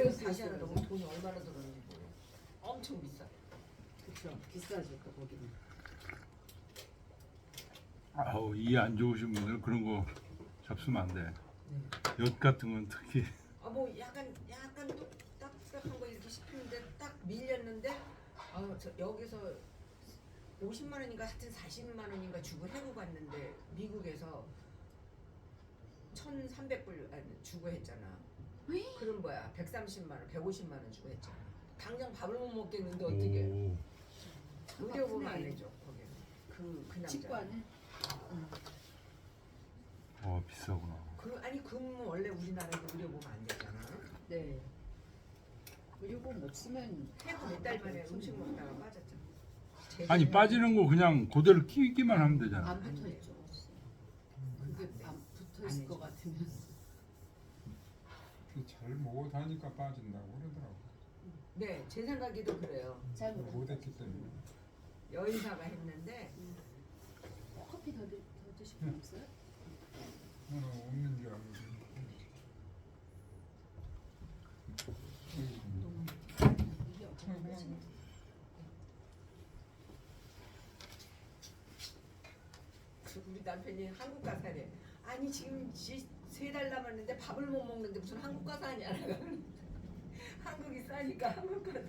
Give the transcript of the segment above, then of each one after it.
지금 다시 하나 너무 돈이 얼마나 들었는지 몰라. 엄청 비싸. 그렇죠. 비싸죠 또 거기는. 아우 이 안 좋으신 분들 그런 거 잡수면 안 돼. 네. 엿 같은 건 특히. 아 뭐 약간 또 딱딱한 거 이렇게 씹히는데 딱 밀렸는데 저 여기서 50만 원인가 하여튼 40만 원인가 주고 해고 갔는데 미국에서 1,300불 주고 했잖아. 그럼 뭐야 130만 원, 150만 원 주고 했잖아. 당장 밥을 못 먹겠는데 어떻게? 오. 의료보험 안 해줘 거기는. 그 남자. 치과는 비싸구나. 아니 그럼 원래 우리나라에서 의료보험 안 되잖아. 네. 의료보험 없으면 해고 몇 달 만에 음식 먹다가 빠졌잖아. 아니 빠지는 거 그냥 그대로 끼기만 하면 되잖아. 안 붙어 있죠. 그게 안 붙어 있을 것 같으면. 잘 먹어 다니까 빠진다고 그러더라고. 네, 제 생각에도 그래요. 잘 모르. 못했기 때문에. 여의사가 했는데 커피 더 드실 분 없어요? 나는 없는 줄 알고. 이게 어떤 거지? 우리 남편이 한국 가사래. 아니 지금 3달 남았는데 밥을 못 먹는데 무슨 한국 가사 하냐. 한국이 싸니까 한국 가사.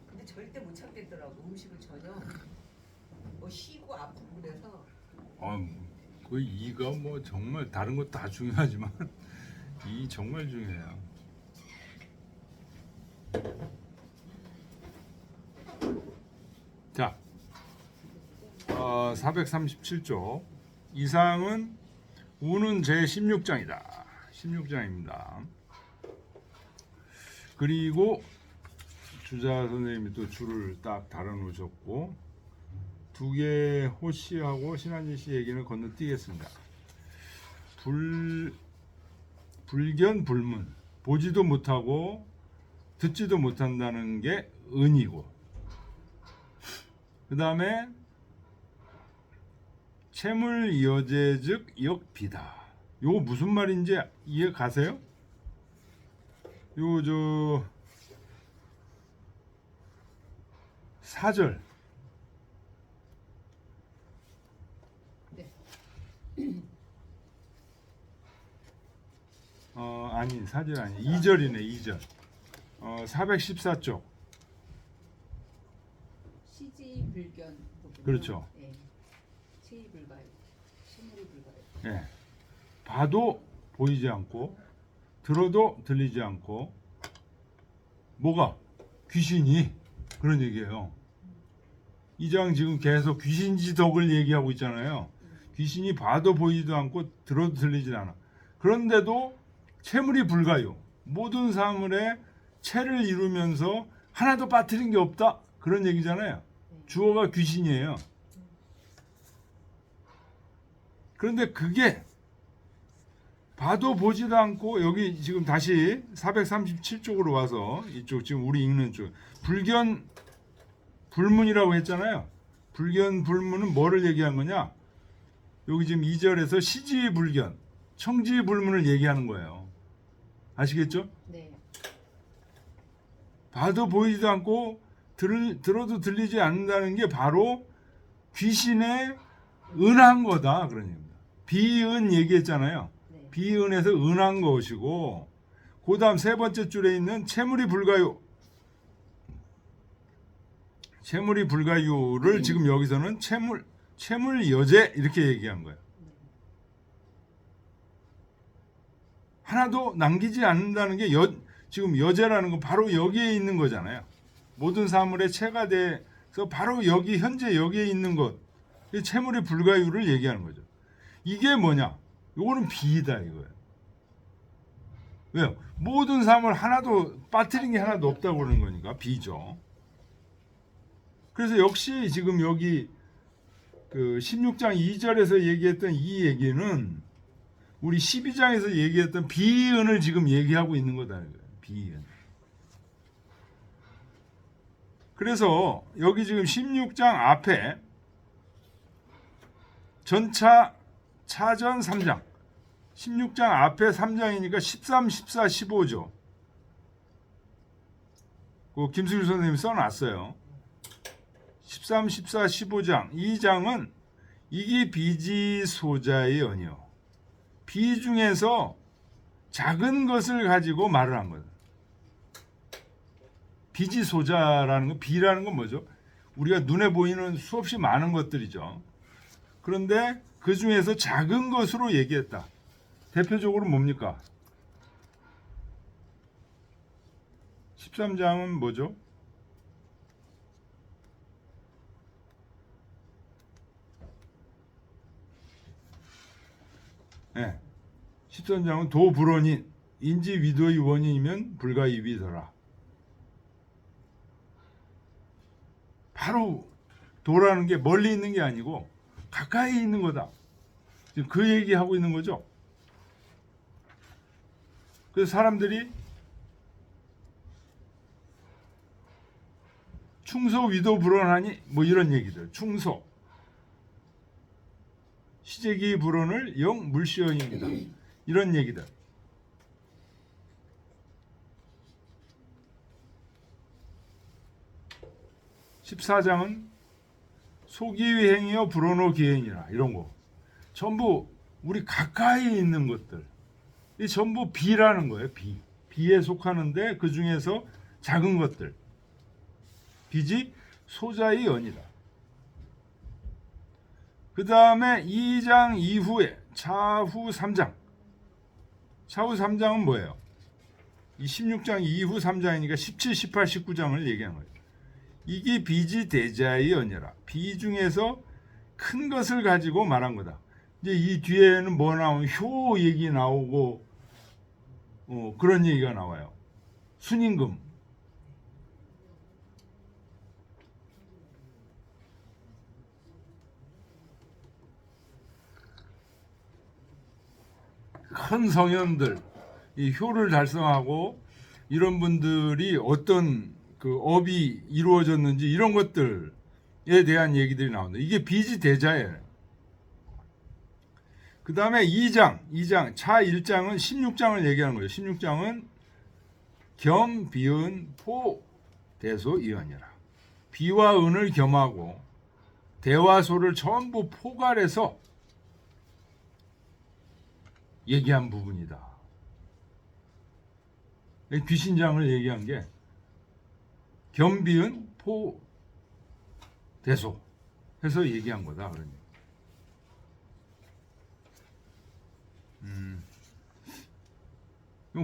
근데 절대 못 참겠더라고 음식을 전혀. 뭐 쉬고 아프고 그래서. 그 이가 뭐 정말 다른 것 다 중요하지만 이 정말 중요해요. 자, 437쪽 이상은 우는 제 16장이다. 16장입니다. 그리고 주자 선생님이 또 줄을 딱 달아 놓으셨고 두 개의 호씨하고 신한진 씨 얘기는 건너뛰겠습니다. 불견 불문 보지도 못하고 듣지도 못한다는 게 은이고 그 다음에 채물여제즉 역비다. 요거 무슨 말인지 이해 가세요? 요 저 4절 아니 4절 아니 2절이네 2절 414쪽 시지불견 부분. 그렇죠. 네. 체이불가요. 식물이 불가요. 예. 봐도 보이지 않고 들어도 들리지 않고 뭐가 귀신이 그런 얘기예요. 이 장 지금 계속 귀신지덕을 얘기하고 있잖아요. 귀신이 봐도 보이지도 않고 들어도 들리지 않아. 그런데도 채물이 불가요. 모든 사물에 채를 이루면서 하나도 빠뜨린 게 없다. 그런 얘기잖아요. 주어가 귀신이에요. 그런데 그게 봐도 보지도 않고 여기 지금 다시 437쪽으로 와서 이쪽 지금 우리 읽는 쪽 불견 불문이라고 했잖아요. 불견 불문은 뭐를 얘기한 거냐? 여기 지금 2절에서 시지불견 청지불문을 얘기하는 거예요. 아시겠죠? 네. 봐도 보이지도 않고 들어도 들리지 않는다는 게 바로 귀신의 은한 거다 그런 얘기입니다. 비은 얘기했잖아요. 네. 비은에서 은한 것이고 그 다음 세 번째 줄에 있는 채물이 불가요. 채물이 불가요를 지금 여기서는 채물여제 이렇게 얘기한 거예요. 하나도 남기지 않는다는 게 지금 여제라는 건 바로 여기에 있는 거잖아요. 모든 사물의 채가 돼서 바로 여기 현재 여기에 있는 것 채물이 불가요를 얘기하는 거죠. 이게 뭐냐? 요거는 비이다 이거예요. 왜요? 모든 사물 하나도 빠뜨린 게 하나도 없다고 그러는 거니까 비죠. 그래서 역시 지금 여기 그 16장 2절에서 얘기했던 이 얘기는 우리 12장에서 얘기했던 비은을 지금 얘기하고 있는 거다. 비은. 그래서 여기 지금 16장 앞에 전차 차전 3장 16장 앞에 3장이니까 13, 14, 15죠. 그 김수길 선생님이 써놨어요. 13, 14, 15장. 이 장은 이기 비지소자의 언이요. 비 중에서 작은 것을 가지고 말을 한 거예요. 비지소자라는 거, 비라는 건 뭐죠? 우리가 눈에 보이는 수없이 많은 것들이죠. 그런데 그 중에서 작은 것으로 얘기했다. 대표적으로 뭡니까? 13장은 뭐죠? 네. 13장은 도불원인 인지 위도의 원인이면 불가이비더라. 바로 도라는 게 멀리 있는 게 아니고 가까이 있는 거다. 지금 그 얘기하고 있는 거죠. 그래서 사람들이 충소 위도 불원하니 뭐 이런 얘기들. 충소 시제기 불원을 영 물시언입니다. 이런 얘기들. (14장은) 소기행이여 불원호 기행이라. 이런 거 전부 우리 가까이 있는 것들. 이 전부 비라는 거예요. 비에 속하는데 그 중에서 작은 것들. 비지 소자의 연이다. 그 다음에 2장 이후에 차후 3장. 차후 3장은 뭐예요? 이 16장 이후 3장이니까 17, 18, 19장을 얘기한 거예요. 이게 비지 대자의 연이라. 비 중에서 큰 것을 가지고 말한 거다. 이제 이 뒤에는 뭐 나오면 효 얘기 나오고 그런 얘기가 나와요. 순임금. 큰 성현들, 이 효를 달성하고 이런 분들이 어떤 그 업이 이루어졌는지 이런 것들에 대한 얘기들이 나온다. 이게 비지 대자예요. 그 다음에 2장, 차 1장은 16장을 얘기하는 거예요. 16장은 겸, 비은, 포, 대소, 이언이라. 비와 은을 겸하고 대와 소를 전부 포괄해서 얘기한 부분이다. 귀신장을 얘기한 게 겸, 비은, 포, 대소 해서 얘기한 거다. 그러니.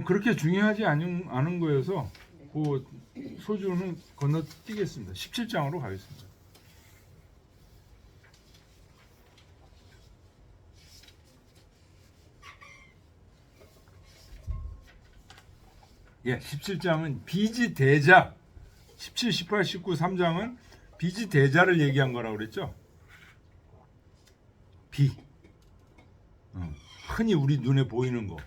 그렇게 중요하지 않은 거여서 그 소주는 건너뛰겠습니다. 17장으로 가겠습니다. 예, 17장은 비지 대자. 17, 18, 19, 3장은 비지 대자를 얘기한 거라고 그랬죠. 비. 흔히 우리 눈에 보이는 거.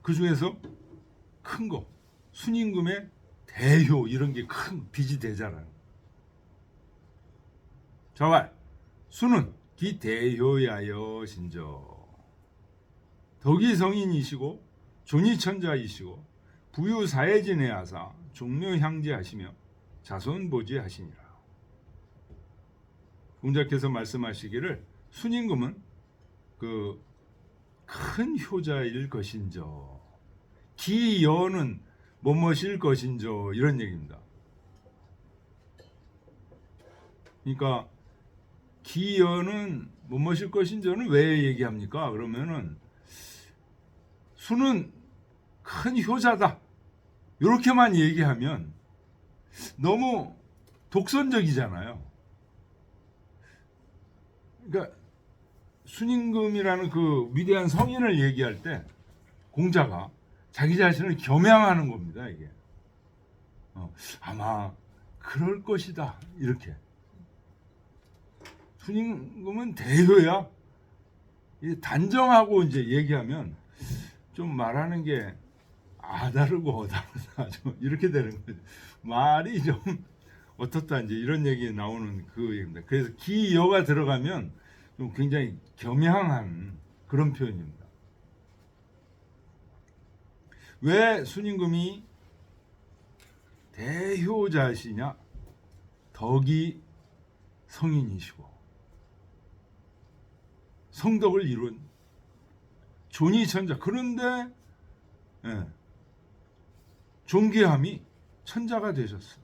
그 중에서 큰 거. 순임금의 대효 이런 게 큰 비지 대자라는. 자왈. 수는 기 대효야여 신저. 덕이 성인이시고 존이천자이시고 부유사해진해하사 종묘향제하시며 자손보지하시니라. 공자께서 말씀하시기를 순임금은 그 큰 효자일 것인저, 기여는 뭐뭇일 것인저 이런 얘기입니다. 그러니까 기여는 뭐뭇일 것인저는 왜 얘기합니까? 그러면은 수는 큰 효자다. 이렇게만 얘기하면 너무 독선적이잖아요. 그러니까 순임금이라는 그 위대한 성인을 얘기할 때 공자가 자기 자신을 겸양하는 겁니다. 이게 아마 그럴 것이다. 이렇게 순임금은 대효야. 단정하고 이제 얘기하면 좀 말하는 게 아다르고 어다르다 좀 이렇게 되는 거죠. 말이 좀 어떻다 이제 이런 얘기 나오는 그 얘기입니다. 그래서 기여가 들어가면 좀 굉장히 겸양한 그런 표현입니다. 왜 순임금이 대효자시냐? 덕이 성인이시고 성덕을 이룬 존이천자. 그런데 존귀함이 천자가 되셨어.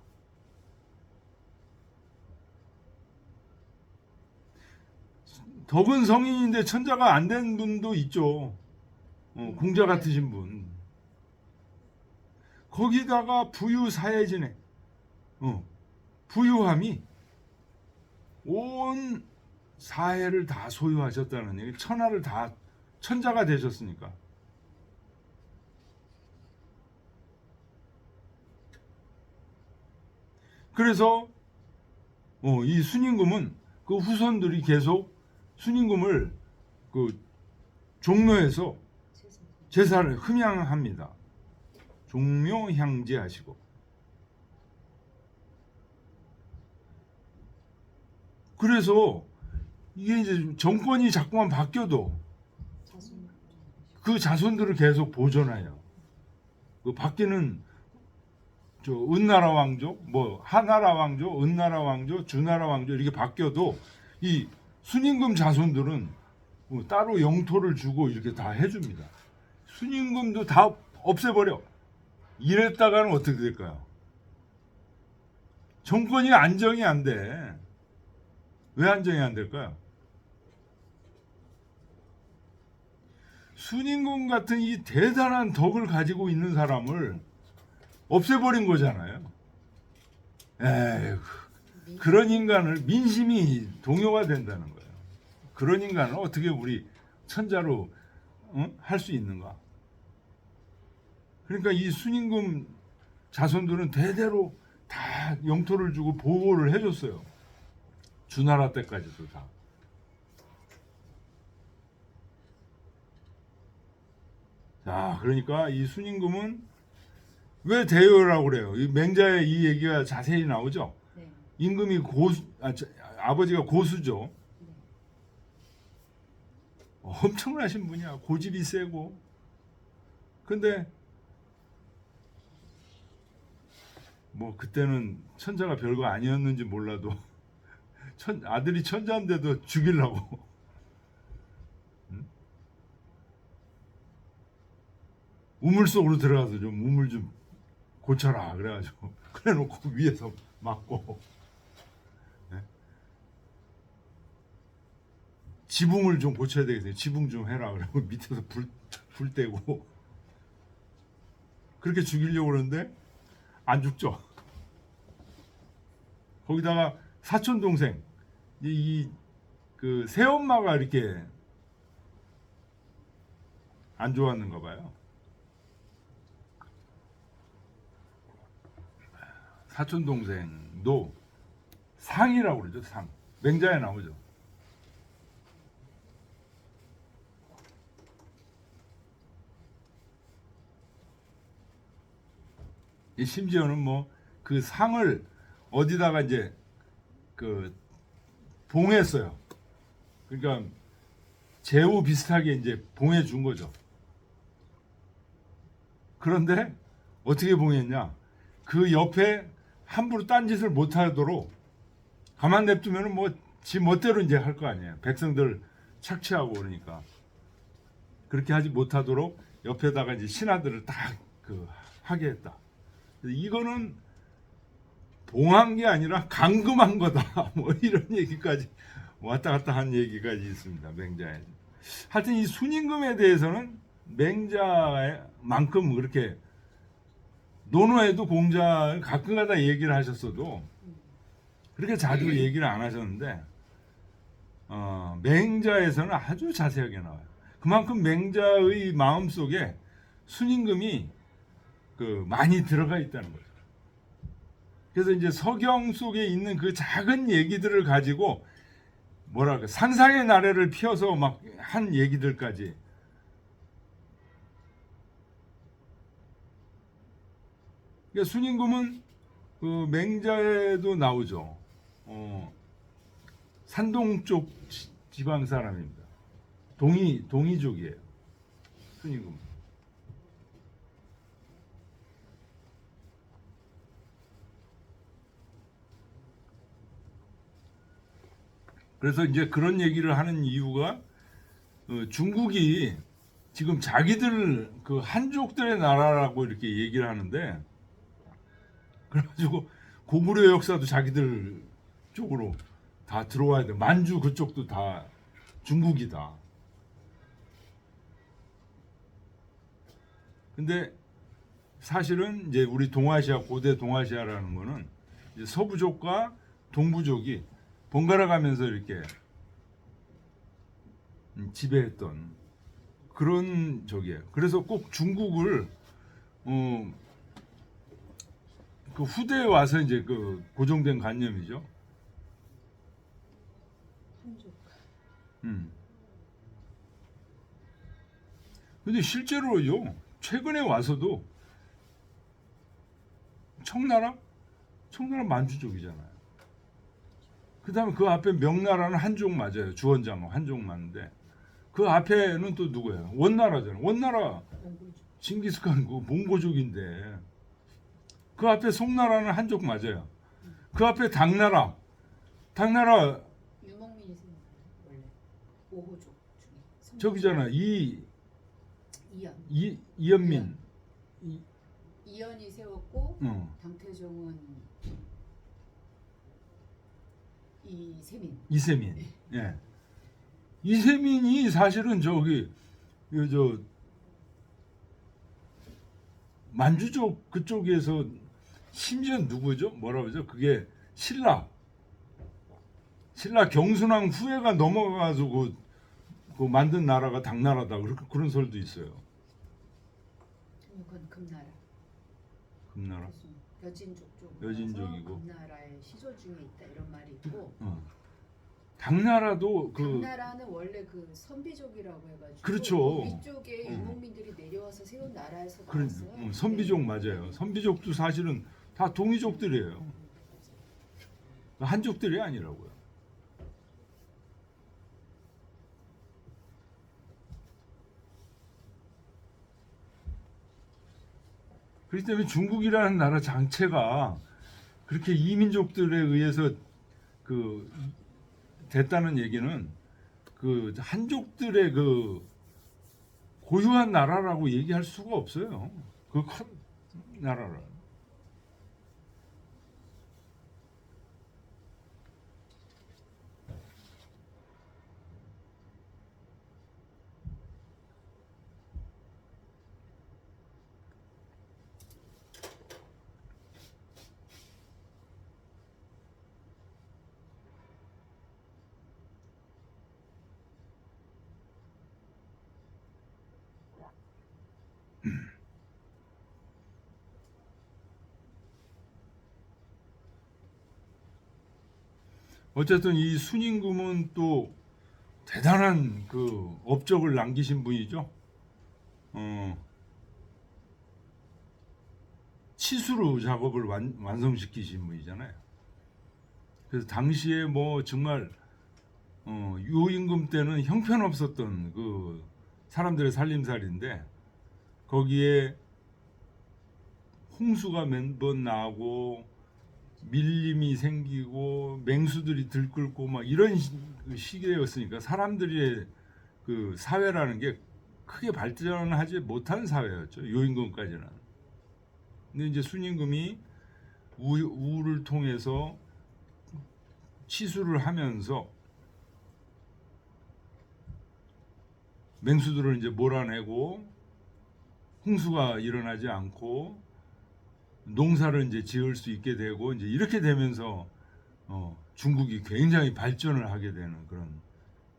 덕은 성인인데 천자가 안 된 분도 있죠. 공자 같으신 분. 거기다가 부유사해지네. 부유함이 온 사해를 다 소유하셨다는 얘기. 천하를 다 천자가 되셨으니까. 그래서 이 순임금은 그 후손들이 계속 순임금을 그 종묘에서 제사를 흠양합니다. 종묘향제하시고. 그래서 이게 이제 정권이 자꾸만 바뀌어도 그 자손들을 계속 보존해요. 그 바뀌는 저 은나라 왕조, 뭐 하나라 왕조, 은나라 왕조, 주나라 왕조 이렇게 바뀌어도 이 순임금 자손들은 뭐 따로 영토를 주고 이렇게 다 해줍니다. 순임금도 다 없애버려. 이랬다가는 어떻게 될까요? 정권이 안정이 안 돼. 왜 안정이 안 될까요? 순임금 같은 이 대단한 덕을 가지고 있는 사람을 없애버린 거잖아요. 에휴, 그런 인간을 민심이 동요가 된다는 거예요. 그런 인간을 어떻게 우리 천자로 할 수 있는가? 그러니까 이 순임금 자손들은 대대로 다 영토를 주고 보호를 해줬어요. 주나라 때까지도 다. 자, 그러니까 이 순임금은 왜 대효라고 그래요? 이 맹자의 이 얘기가 자세히 나오죠. 네. 임금이 아버지가 고수죠. 네. 엄청나신 분이야. 고집이 세고. 근데 뭐 그때는 천자가 별거 아니었는지 몰라도 아들이 천자인데도 죽이려고. 우물 속으로 들어가서 좀 우물 좀 고쳐라 그래가지고 그래놓고 위에서 맞고. 네? 지붕을 좀 고쳐야 되겠어요. 지붕 좀 해라 그러고 밑에서 불 떼고 그렇게 죽이려고 그러는데 안 죽죠. 거기다가 사촌 동생 그 새엄마가 이렇게 안 좋았는가 봐요. 사촌 동생도 상이라고 그러죠. 상. 맹자에 나오죠. 심지어는 뭐 그 상을 어디다가 이제 그 봉했어요. 그러니까 제후 비슷하게 이제 봉해 준 거죠. 그런데 어떻게 봉했냐? 그 옆에 함부로 딴짓을 못 하도록 가만 냅두면은 뭐 지 멋대로 이제 할 거 아니에요. 백성들 착취하고 그러니까 그렇게 하지 못하도록 옆에다가 이제 신하들을 딱 그 하게 했다. 이거는 봉한 게 아니라 감금한 거다. 뭐 이런 얘기까지 왔다 갔다 한 얘기까지 있습니다. 맹자에. 하여튼 이 순임금에 대해서는 맹자만큼 그렇게 논어에도 공자를 가끔가다 얘기를 하셨어도 그렇게 자주 얘기를 안 하셨는데 맹자에서는 아주 자세하게 나와요. 그만큼 맹자의 마음속에 순임금이 그 많이 들어가 있다는 거죠. 그래서 이제 서경 속에 있는 그 작은 얘기들을 가지고 뭐랄까 상상의 나래를 피워서 막 한 얘기들까지 그러니까 순임금은 그 맹자에도 나오죠. 산동 쪽 지방 사람입니다. 동이족이에요. 순임금. 그래서 이제 그런 얘기를 하는 이유가 중국이 지금 자기들 그 한족들의 나라라고 이렇게 얘기를 하는데, 그래가지고 고구려 역사도 자기들 쪽으로 다 들어와야 돼. 만주 그쪽도 다 중국이다. 근데 사실은 이제 우리 동아시아, 고대 동아시아라는 거는 이제 서부족과 동부족이 번갈아 가면서 이렇게 지배했던 그런 적이에요. 그래서 꼭 중국을 그 후대에 와서 이제 그 고정된 관념이죠. 한족. 근데 실제로요, 최근에 와서도 청나라 만주족이잖아요. 그다음에 그 앞에 명나라는 한족 맞아요. 주원장 한족 맞는데 그 앞에는 또 누구예요? 원나라잖아요. 원나라 몽골족. 징기스칸 그 몽고족인데 그 앞에 송나라는 한족 맞아요. 그 앞에 당나라 유목민이 생겼어요. 원래 5호족 중에. 저기잖아. 이연민. 이연이 세웠고 어. 당태종은 이세민. 예. 이세민이 사실은 저기 저 만주족 그쪽에서 심지어 누구죠? 뭐라 그러죠? 그게 신라 경순왕 후예가 넘어가가지고 그 만든 나라가 당나라다. 그런 설도 있어요. 그건 금나라. 금나라. 여진족 쪽. 여진족이고. 금나라의 시조 중에 있다 이런 말이 있고. 당나라도 그 당나라는 원래 그 선비족이라고 해가지고. 그렇죠. 위쪽에 유목민들이 내려와서 세운 나라에서 그런 나왔어요. 선비족 맞아요. 선비족도 사실은 다 동이족들이에요. 한족들이 아니라고요. 그렇기 때문에 중국이라는 나라 장체가 그렇게 이민족들에 의해서 그 됐다는 얘기는 그 한족들의 그 고유한 나라라고 얘기할 수가 없어요. 그 큰 나라를. 어쨌든 이 순임금은 또 대단한 그 업적을 남기신 분이죠. 치수로 작업을 완성시키신 분이잖아요. 그래서 당시에 뭐 정말 유임금 때는 형편없었던 그 사람들의 살림살이인데 거기에 홍수가 몇 번 나고 밀림이 생기고 맹수들이 들끓고 막 이런 시기였으니까 사람들의 그 사회라는 게 크게 발전하지 못한 사회였죠. 요임금까지는. 근데 이제 순임금이 우를 통해서 치수를 하면서 맹수들을 이제 몰아내고 홍수가 일어나지 않고 농사를 이제 지을 수 있게 되고 이제 이렇게 되면서 중국이 굉장히 발전을 하게 되는 그런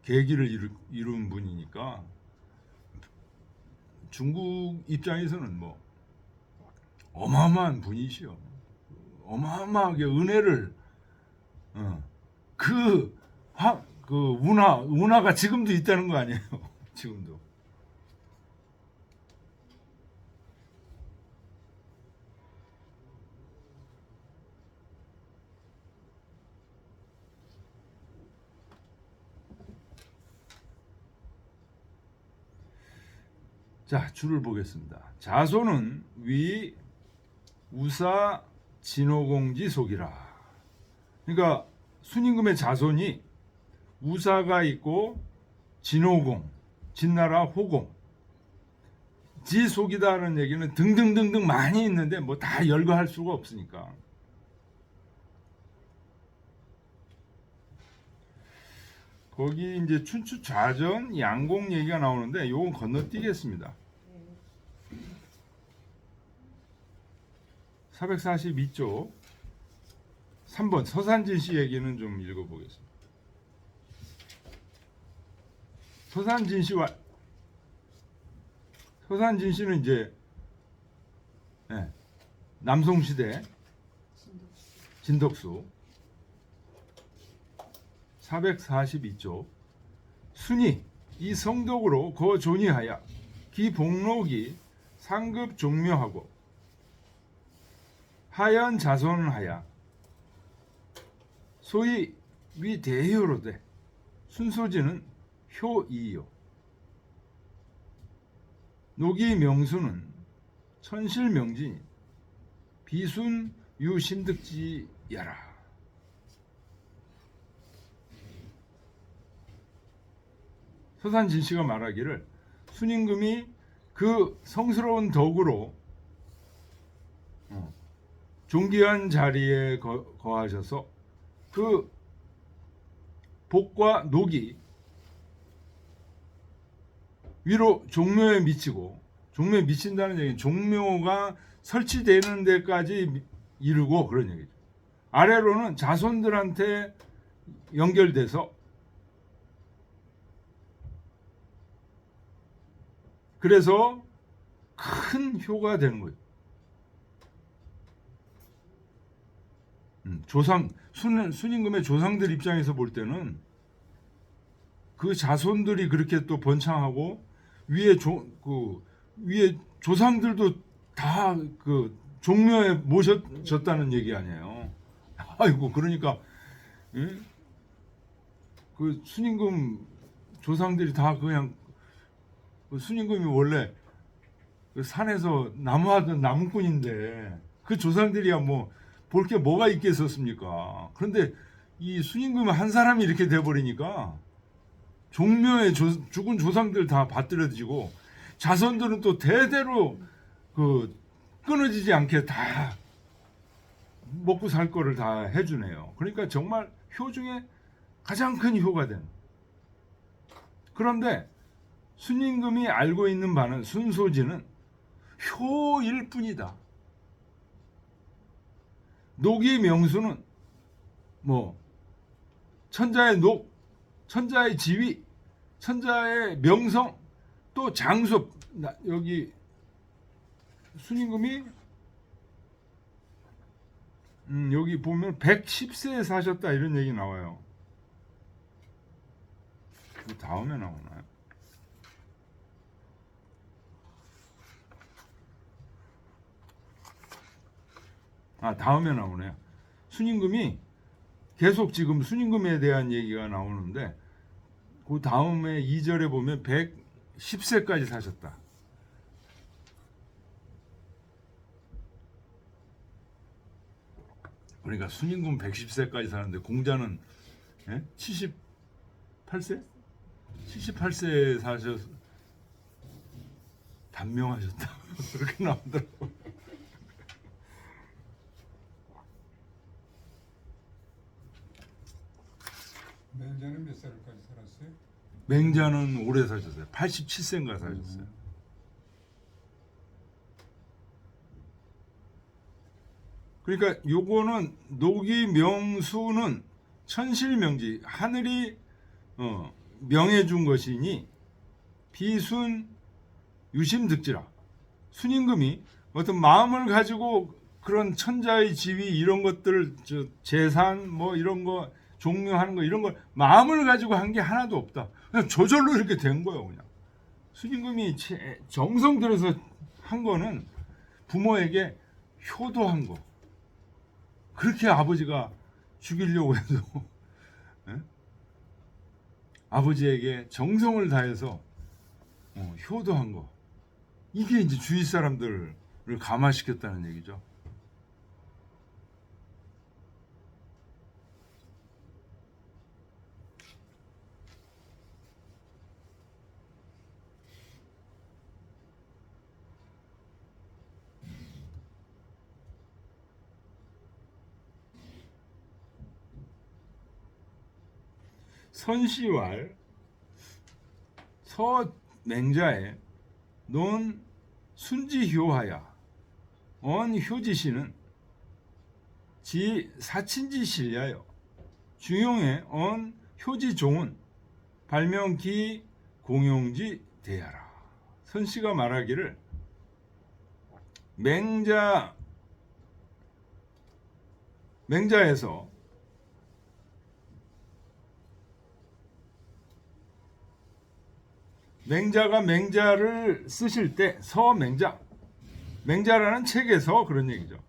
계기를 이룬 분이니까 중국 입장에서는 뭐 어마어마한 분이시요. 어마어마하게 은혜를 그 운하가 지금도 있다는 거 아니에요. 지금도. 자, 줄을 보겠습니다. 자손은 위 우사 진호공지 속이라. 그러니까 순임금의 자손이 우사가 있고 진호공, 진나라 호공, 지 속이다라는 얘기는 등등등등 많이 있는데 뭐 다 열거할 수가 없으니까. 거기 이제 춘추 좌전 양공 얘기가 나오는데 요건 건너뛰겠습니다. 442쪽 3번 서산진씨 얘기는 좀 읽어보겠습니다. 서산진씨는 이제 남송시대 진덕수 442쪽 순이 이 성덕으로 거 존의하여 기복록이 상급 종묘하고 하연 자손하여 소위 위 대효로되 순소지는 효이요 노기 명수는 천실명진 비순 유신득지야라. 서산진씨가 말하기를 순임금이 그 성스러운 덕으로 존귀한 자리에 거하셔서 그 복과 녹이 위로 종묘에 미치고, 종묘에 미친다는 얘기는 종묘가 설치되는 데까지 이르고 그런 얘기죠. 아래로는 자손들한테 연결돼서 그래서 큰 효가 되는 거예요. 순임금의 조상들 입장에서 볼 때는 그 자손들이 그렇게 또 번창하고 위에 조상들도 다 그 종묘에 모셔졌다는 얘기 아니에요. 아이고 그러니까 그 순임금 조상들이 다 그냥 순임금이 원래 그 산에서 나무하던 나무꾼인데 그 조상들이야 뭐 볼 게 뭐가 있겠었습니까? 그런데 이 순임금 한 사람이 이렇게 돼버리니까 종묘에 죽은 조상들 다 받들어지고 자손들은 또 대대로 그 끊어지지 않게 다 먹고 살 거를 다 해주네요. 그러니까 정말 효 중에 가장 큰 효가 된. 그런데 순임금이 알고 있는 바는 순소지는 효일 뿐이다. 녹이 명수는 뭐 천자의 녹, 천자의 지위, 천자의 명성, 또 장수. 여기 순임금이 여기 보면 110세에 사셨다 이런 얘기 나와요. 그 다음에 나오나요? 다음에 나오네요. 순임금이 계속 지금 순임금에 대한 얘기가 나오는데 그 다음에 2절에 보면 110세까지 사셨다. 그러니까 순임금 110세까지 사는데 공자는 78세? 78세에 사셔서 단명하셨다. 그렇게 나오더라고요. 맹자는 몇 살까지 살았어요? 맹자는 오래 사셨어요. 87세인가 사셨어요. 그러니까 요거는 녹이 명수는 천실명지 하늘이 명해준 것이니 비순 유심득지라. 순임금이 어떤 마음을 가지고 그런 천자의 지위 이런 것들 재산 뭐 이런 거 종묘하는 거 이런 걸 마음을 가지고 한 게 하나도 없다. 그냥 저절로 이렇게 된 거예요. 그냥 순임금이 정성 들여서 한 거는 부모에게 효도한 거. 그렇게 아버지가 죽이려고 해도 아버지에게 정성을 다해서 효도한 거. 이게 이제 주위 사람들을 감화시켰다는 얘기죠. 선시왈 서맹자에 논 순지효하야 언 효지시는 지 사친지 실야여 중용에 언 효지종은 발명기 공용지 대야라. 선씨가 말하기를 맹자에서 맹자가 맹자를 쓰실 때 맹자라는 책에서 그런 얘기죠.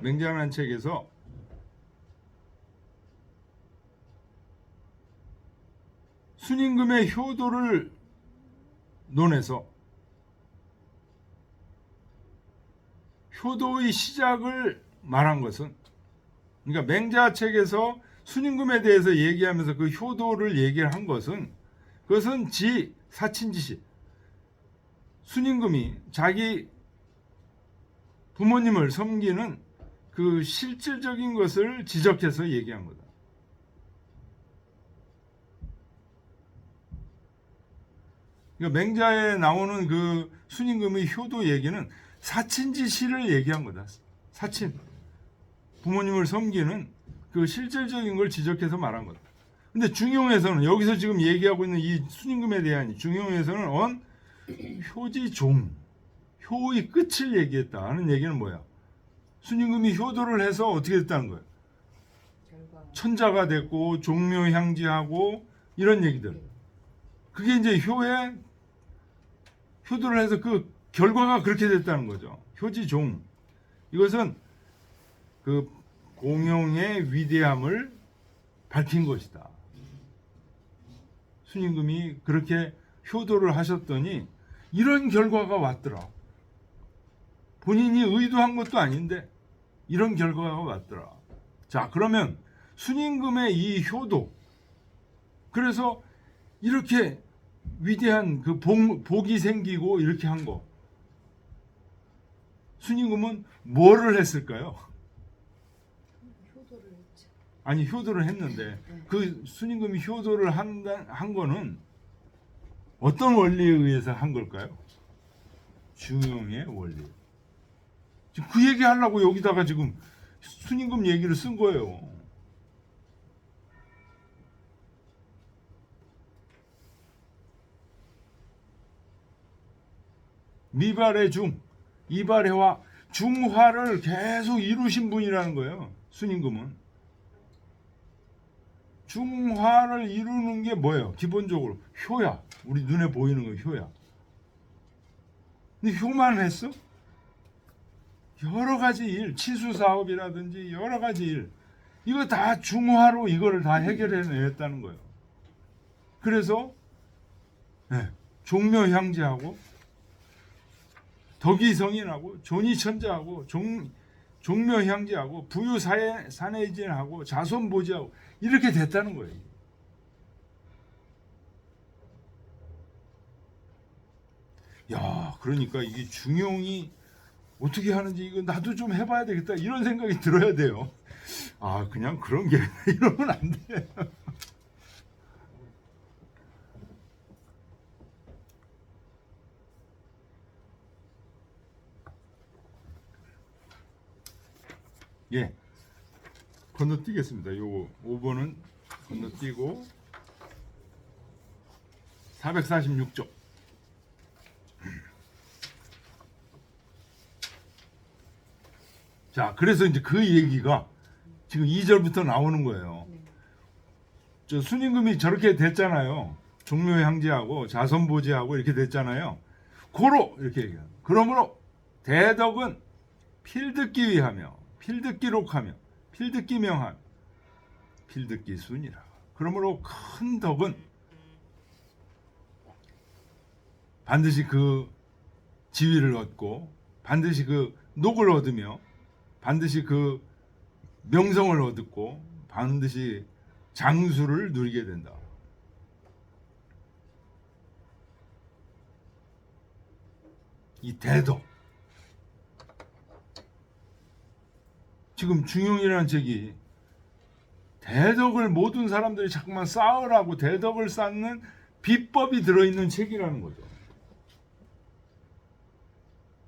맹자라는 책에서 순임금의 효도를 논해서 효도의 시작을 말한 것은, 그러니까 맹자 책에서 순임금에 대해서 얘기하면서 그 효도를 얘기를 한 것은, 그것은 지 사친지시, 순임금이 자기 부모님을 섬기는 그 실질적인 것을 지적해서 얘기한 거다. 그러니까 맹자에 나오는 그 순임금의 효도 얘기는 사친지시를 얘기한 거다. 사친, 부모님을 섬기는 그 실질적인 걸 지적해서 말한 거다. 근데 중용에서는, 여기서 지금 얘기하고 있는 이 순임금에 대한 중용에서는 효지종, 효의 끝을 얘기했다 하는 얘기는 뭐야? 순임금이 효도를 해서 어떻게 됐다는 거예요? 천자가 됐고 종묘향지하고 이런 얘기들. 그게 이제 효도를 해서 그 결과가 그렇게 됐다는 거죠. 효지종. 이것은 그 공용의 위대함을 밝힌 것이다. 순임금이 그렇게 효도를 하셨더니 이런 결과가 왔더라. 본인이 의도한 것도 아닌데 이런 결과가 왔더라. 자, 그러면 순임금의 이 효도, 그래서 이렇게 위대한 그 복이 생기고 이렇게 한 거, 순임금은 뭐를 했을까요? 효도를 했죠. 아니, 효도를 했는데 그 순임금이 효도를 한 거는 어떤 원리에 의해서 한 걸까요? 중용의 원리. 지금 그 얘기 하려고 여기다가 지금 순임금 얘기를 쓴 거예요. 미발의 중, 이발해와 중화를 계속 이루신 분이라는 거예요. 순임금은. 중화를 이루는 게 뭐예요? 기본적으로 효야. 우리 눈에 보이는 거 효야. 근데 효만 했어? 여러 가지 일, 치수 사업이라든지 여러 가지 일, 이거 다 중화로 이거를 다 해결해냈다는 거예요. 그래서 종묘향제하고 덕이성인하고 존이천자하고 종묘향제하고 부유사내진하고 자손보지하고 이렇게 됐다는 거예요. 야, 그러니까 이게 중용이 어떻게 하는지 이거 나도 좀 해봐야 되겠다 이런 생각이 들어야 돼요. 아, 그냥 그런 게 이러면 안 돼. 예, 건너뛰겠습니다. 요거 5번은 건너뛰고 446쪽. 자, 그래서 이제 그 얘기가 지금 2절부터 나오는 거예요. 저 순임금이 저렇게 됐잖아요. 종묘향제하고 자선보지하고 이렇게 됐잖아요. 고로 이렇게 얘기해요. 그러므로 대덕은 필듣기 위하며 필듣기록하며 필듣기 명하며 필듣기 순이라. 그러므로 큰 덕은 반드시 그 지위를 얻고 반드시 그 녹을 얻으며 반드시 그 명성을 얻고 반드시 장수를 누리게 된다. 이 대덕. 지금 중용이라는 책이 대덕을 모든 사람들이 자꾸만 쌓으라고 대덕을 쌓는 비법이 들어있는 책이라는 거죠.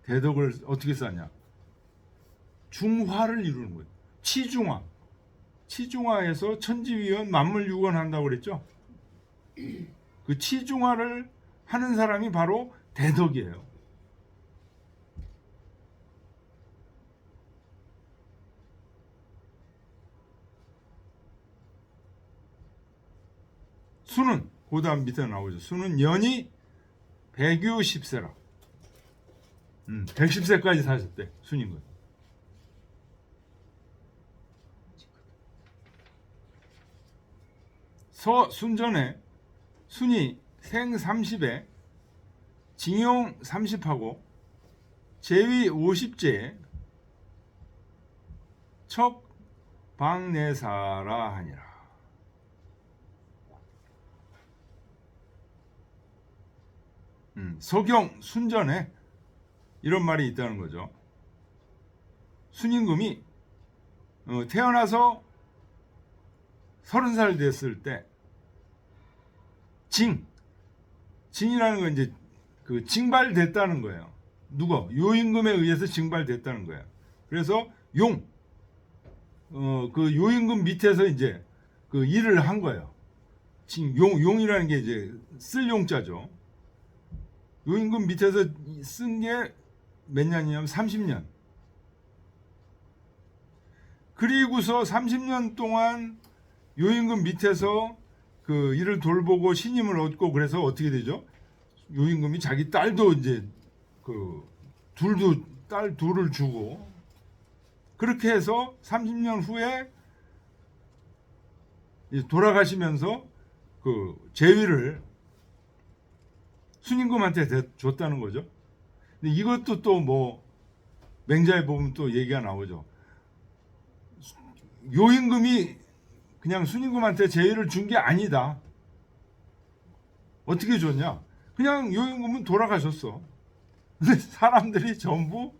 대덕을 어떻게 쌓냐? 중화를 이루는 거예요. 치중화. 치중화에서 천지위원 만물유건 한다고 그랬죠? 그 치중화를 하는 사람이 바로 대덕이에요. 수는 그 다음 밑에 나오죠. 수는 연이 160세라. 110세까지 사셨대. 순임금. 서순전에 순이 생 30에 징용 30하고 제위 50제에 척 방내사라 하니라. 서경 순전에 이런 말이 있다는 거죠. 순임금이 태어나서 30살 됐을 때 징이라는 건 이제 그 징발됐다는 거예요. 누가? 요임금에 의해서 징발됐다는 거예요. 그래서 그 요임금 밑에서 이제 그 일을 한 거예요. 용이라는 게 이제 쓸 용자죠. 요임금 밑에서 쓴 게 몇 년이냐면 30년. 그리고서 30년 동안 요임금 밑에서 그 일을 돌보고 신임을 얻고 그래서 어떻게 되죠? 요임금이 자기 딸도 이제 그 딸 둘을 주고 그렇게 해서 30년 후에 돌아가시면서 그 제위를 순임금한테 줬다는 거죠. 근데 이것도 또 뭐 맹자에 보면 또 얘기가 나오죠. 요임금이 그냥 순임금한테 제위를 준 게 아니다. 어떻게 줬냐? 그냥 요임금은 돌아가셨어. 근데 사람들이 전부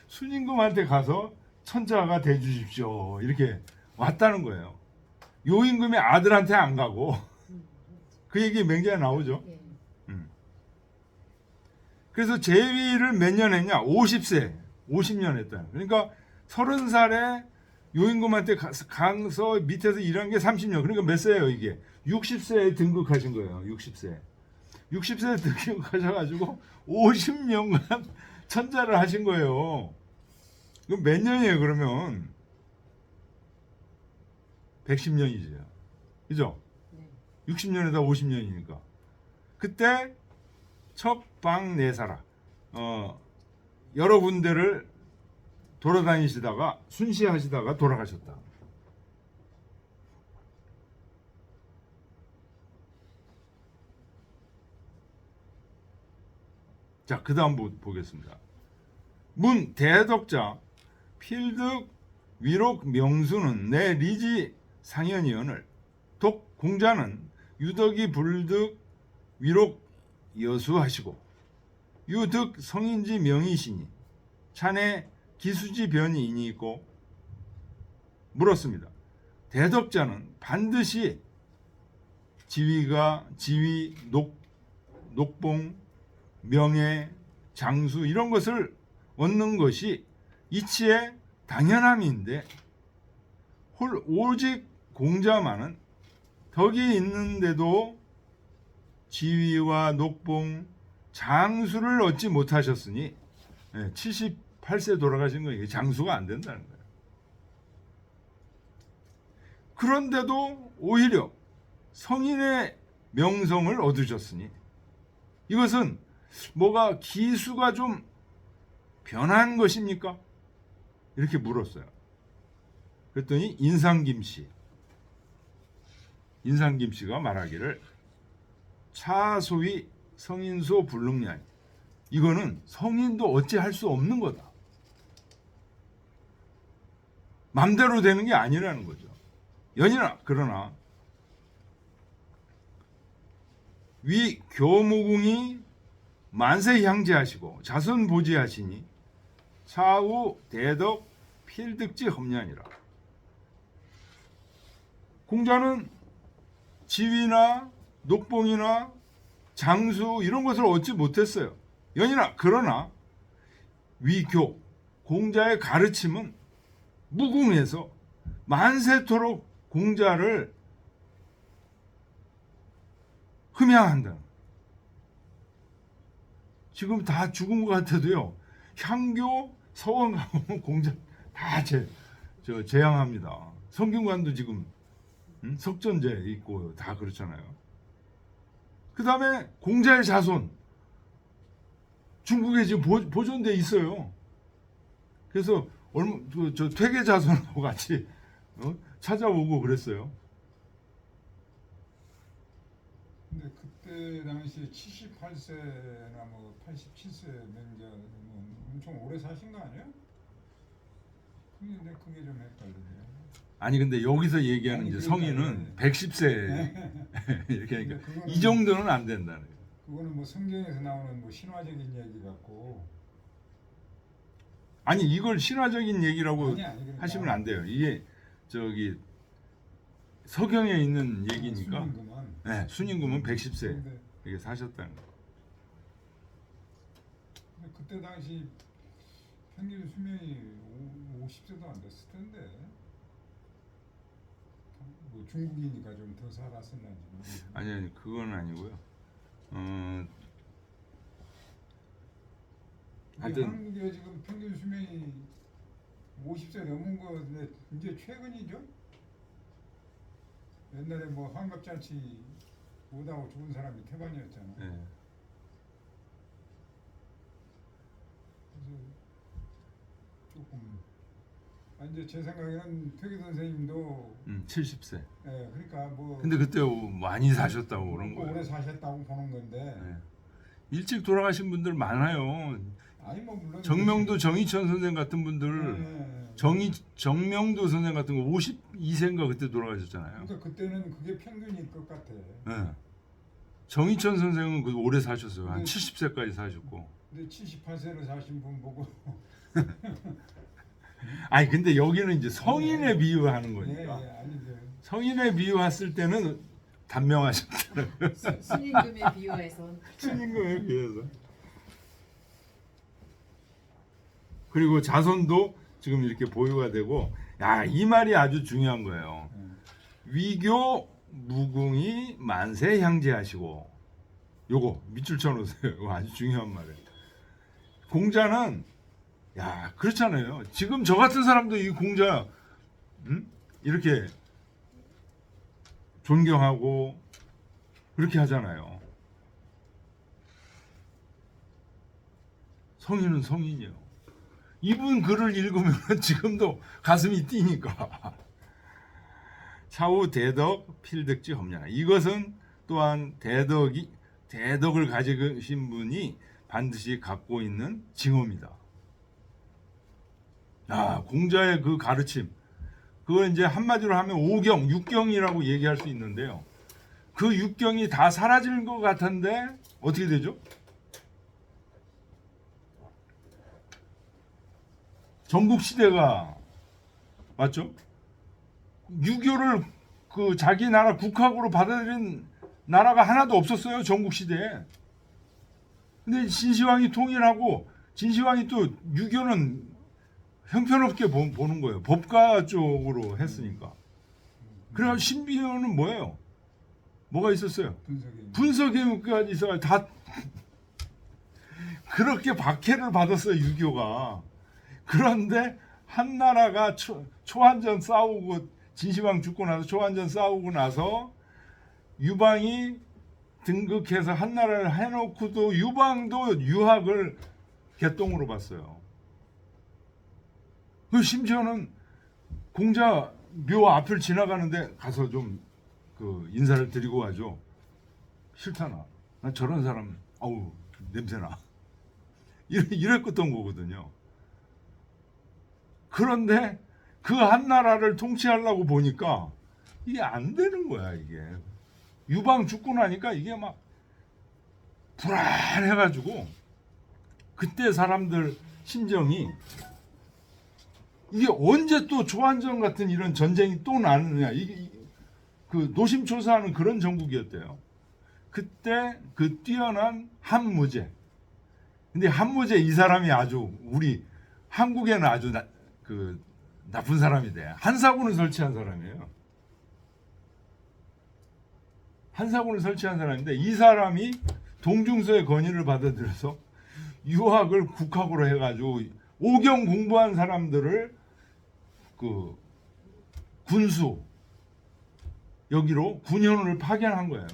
순임금한테 가서 천자가 돼 주십시오. 이렇게 왔다는 거예요. 요임금이 아들한테 안 가고 그 얘기 맹자에 나오죠. 예. 그래서 제위를 몇 년 했냐? 50년 했다. 그러니까 30살에 요임금한테 가서 밑에서 일한 게 30년. 그러니까 몇 세예요 이게? 60세에 등극하신 거예요. 60세에 등극하셔가지고 50년간 천자를 하신 거예요. 그럼 몇 년이에요 그러면? 110년이죠. 그죠? 네. 60년에다 50년이니까. 그때 척방내사라 여러 군데를 돌아다니시다가 순시하시다가 돌아가셨다. 자, 그 다음 보겠습니다. 문 대덕자 필득 위록 명수는 내 리지 상현이언을 독 공자는 유덕이 불득 위록 여수하시고 유득 성인지 명이시니 찬에 기수지 변이 인이 있고 물었습니다. 대덕자는 반드시 지위, 녹봉, 명예, 장수 이런 것을 얻는 것이 이치의 당연함인데 오직 공자만은 덕이 있는데도 지위와 녹봉, 장수를 얻지 못하셨으니 78세 돌아가신 거 이게 장수가 안 된다는 거예요. 그런데도 오히려 성인의 명성을 얻으셨으니 이것은 뭐가 기수가 좀 변한 것입니까? 이렇게 물었어요. 그랬더니 인상김 씨가 말하기를 차소위 성인소 불능냐니 이거는 성인도 어찌할 수 없는 거다. 맘대로 되는 게 아니라는 거죠. 연인아 그러나 위 교무궁이 만세 향제하시고 자손 보지하시니 차후 대덕 필득지 험냐니라. 공자는 지위나 녹봉이나 장수 이런 것을 얻지 못했어요. 연인아 그러나 위교 공자의 가르침은 무궁해서 만세토록 공자를 흠양한다. 지금 다 죽은 것 같아도요. 향교 서원 가면 공자 다 제양합니다. 성균관도 지금 석전제 있고 다 그렇잖아요. 그 다음에 공자의 자손 중국에 지금 보존돼 있어요. 그래서 저 퇴계 자손하고 같이 찾아오고 그랬어요. 근데 그때 당시에 78세나 뭐 87세 명자는 엄청 오래 사신 거 아니에요? 근데 그게 좀 헷갈리네요. 아니 근데 여기서 얘기하는 아니, 이제 그러니까, 성인은 110세 이렇게 하니까 이 정도는 안 된다는 거예요. 그거는 뭐 성경에서 나오는 뭐 신화적인 얘기 같고. 아니 이걸 신화적인 얘기라고 그러니까. 하시면 안 돼요. 이게 저기 서경에 있는 얘기니까. 순임금은. 네, 순임금은 110세 근데 이렇게 사셨다는 거. 그때 당시 평균 수명이 50세도 안 됐을 텐데. 뭐 중국이니까 좀 더 살았었는지 모르겠어요. 아니 그건 아니고요. 하여튼 한국에 지금 평균 수명이 50세 넘은 건데 이제 최근이죠? 옛날에 뭐 환갑잔치 못하고 죽은 사람이 태반이었잖아. 네. 그래서 조금 이제 제 생각에는 퇴계 선생님도 70세. 예, 그러니까 뭐 근데 그때 많이 사셨다고 그런 오래 거예요. 사셨다고 보는 건데 네. 일찍 돌아가신 분들 많아요. 아니 뭐 물론 정명도 정의천 선생 같은 분들 정명도 선생 같은 거 52세인가 그때 돌아가셨잖아요. 그러니까 그때는 그게 평균일 것 같아. 네. 정의천 선생은 그 오래 사셨어요. 한 근데- 70세까지 사셨고. 근데 78세를 사신 분 보고 아니 근데 여기는 이제 성인에 비유하는 예, 거니까. 예, 아니죠. 성인에 비유했을 때는 단명하셨더라고요. 순임금에 비유해서 신임금에 비해서. 그리고 자손도 지금 이렇게 보유가 되고, 야, 이 말이 아주 중요한 거예요. 위교 무궁이 만세 향제하시고, 요거 밑줄 쳐놓으세요. 이거 아주 중요한 말이에요. 공자는 야 그렇잖아요. 지금 저 같은 사람도 이 공자 이렇게 존경하고 그렇게 하잖아요. 성인은 성인이요. 이분 글을 읽으면 지금도 가슴이 뛰니까. 차후 대덕 필득지 험냐나. 이것은 또한 대덕을 가지신 분이 반드시 갖고 있는 징후입니다. 야, 공자의 그 가르침, 그걸 이제 한마디로 하면 5경, 6경이라고 얘기할 수 있는데요. 그 6경이 다 사라질 것 같은데 어떻게 되죠? 전국 시대가 맞죠? 유교를 그 자기 나라 국학으로 받아들인 나라가 하나도 없었어요. 전국 시대에. 근데 진시황이 통일하고 진시황이 또 유교는 형편없게 보는 거예요. 법가 쪽으로 했으니까. 그래서 신비효는 뭐예요? 뭐가 있었어요? 분석교육까지 있어요. 다 그렇게 박해를 받았어요. 유교가. 그런데 한 나라가 초한전 싸우고 진시황 죽고 나서 초한전 싸우고 나서 유방이 등극해서 한 나라를 해놓고도 유방도 유학을 개똥으로 봤어요. 그 심지어는 공자 묘 앞을 지나가는데 가서 좀 그 인사를 드리고 와죠. 싫다나. 난 저런 사람 아우 냄새나. 이랬던 거거든요. 그런데 그 한 나라를 통치하려고 보니까 이게 안 되는 거야. 이게 유방 죽고 나니까 이게 막 불안해가지고 그때 사람들 심정이 이게 언제 또 조한전 같은 이런 전쟁이 또 나느냐. 이게 그 노심초사하는 그런 전국이었대요. 그때 그 뛰어난 한무제. 근데 한무제 이 사람이 아주 우리 한국에는 아주 나쁜 사람이 돼. 한사군을 설치한 사람이에요. 한사군을 설치한 사람인데 이 사람이 동중서의 건의를 받아들여서 유학을 국학으로 해가지고 오경 공부한 사람들을 그 군수 여기로 군현을 파견한 거예요.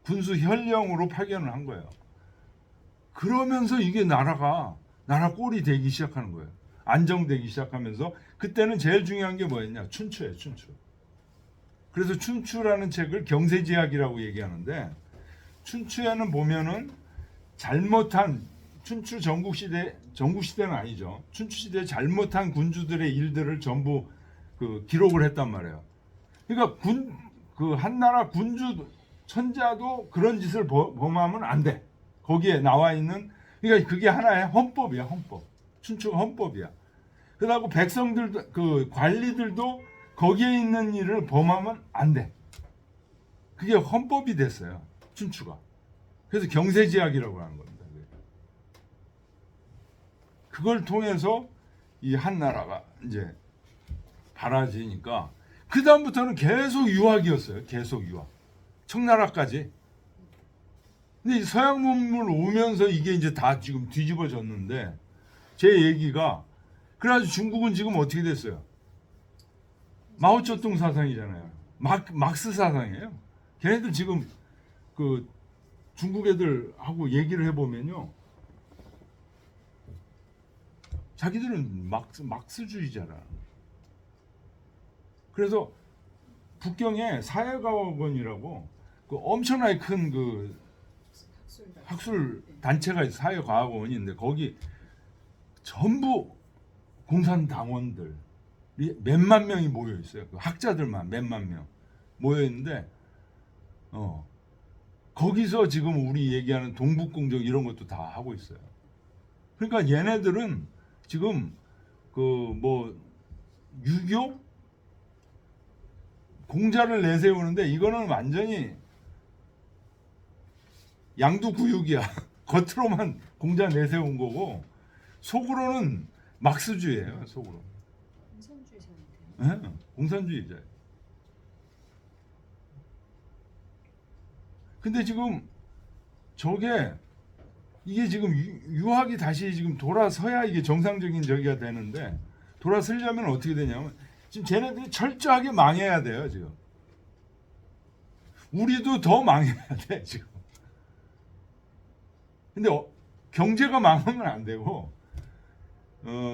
군수 현령으로 파견을 한 거예요. 그러면서 이게 나라 꼴이 되기 시작하는 거예요. 안정되기 시작하면서 그때는 제일 중요한 게 뭐였냐? 춘추예요, 춘추. 그래서 춘추라는 책을 경세지학이라고 얘기하는데 춘추에는 보면은 잘못한 춘추 전국시대는 아니죠. 춘추시대에 잘못한 군주들의 일들을 전부 그 기록을 했단 말이에요. 그러니까 그 한나라 군주 천자도 그런 짓을 범하면 안 돼. 거기에 나와 있는 그러니까 그게 하나의 헌법이야, 헌법. 춘추가 헌법이야. 그러고 백성들도 그 관리들도 거기에 있는 일을 범하면 안 돼. 그게 헌법이 됐어요. 춘추가. 그래서 경세지학이라고 하는 겁니다. 그걸 통해서 이 한나라가 이제 발아지니까 그 다음부터는 계속 유학이었어요. 계속 유학. 청나라까지. 근데 서양 문물 오면서 이게 이제 다 지금 뒤집어졌는데 제 얘기가 그래가지고 중국은 지금 어떻게 됐어요? 마오쩌둥 사상이잖아요. 막스 사상이에요. 걔네들 지금 그 중국 애들하고 얘기를 해보면요. 자기들은 막스주의자라. 그래서 북경에 사회과학원이라고 그 엄청나게 큰 그 학술 단체가 있어요. 사회과학원이 있는데 거기 전부 공산당원들 몇만 명이 모여 있어요. 그 학자들만 몇만 명 모여 있는데 거기서 지금 우리 얘기하는 동북공정 이런 것도 다 하고 있어요. 그러니까 얘네들은 지금 그 뭐 유교 공자를 내세우는데 이거는 완전히 양두구육이야. 겉으로만 공자 내세운 거고 속으로는 막스주의예요. 속으로. 공산주의자인데요. 네, 공산주의자예요. 근데 지금 이게 지금 유학이 다시 지금 돌아서야 이게 정상적인 저기가 되는데 돌아서려면 어떻게 되냐면 지금 쟤네들이 철저하게 망해야 돼요. 지금 우리도 더 망해야 돼 지금. 근데 경제가 망하면 안 되고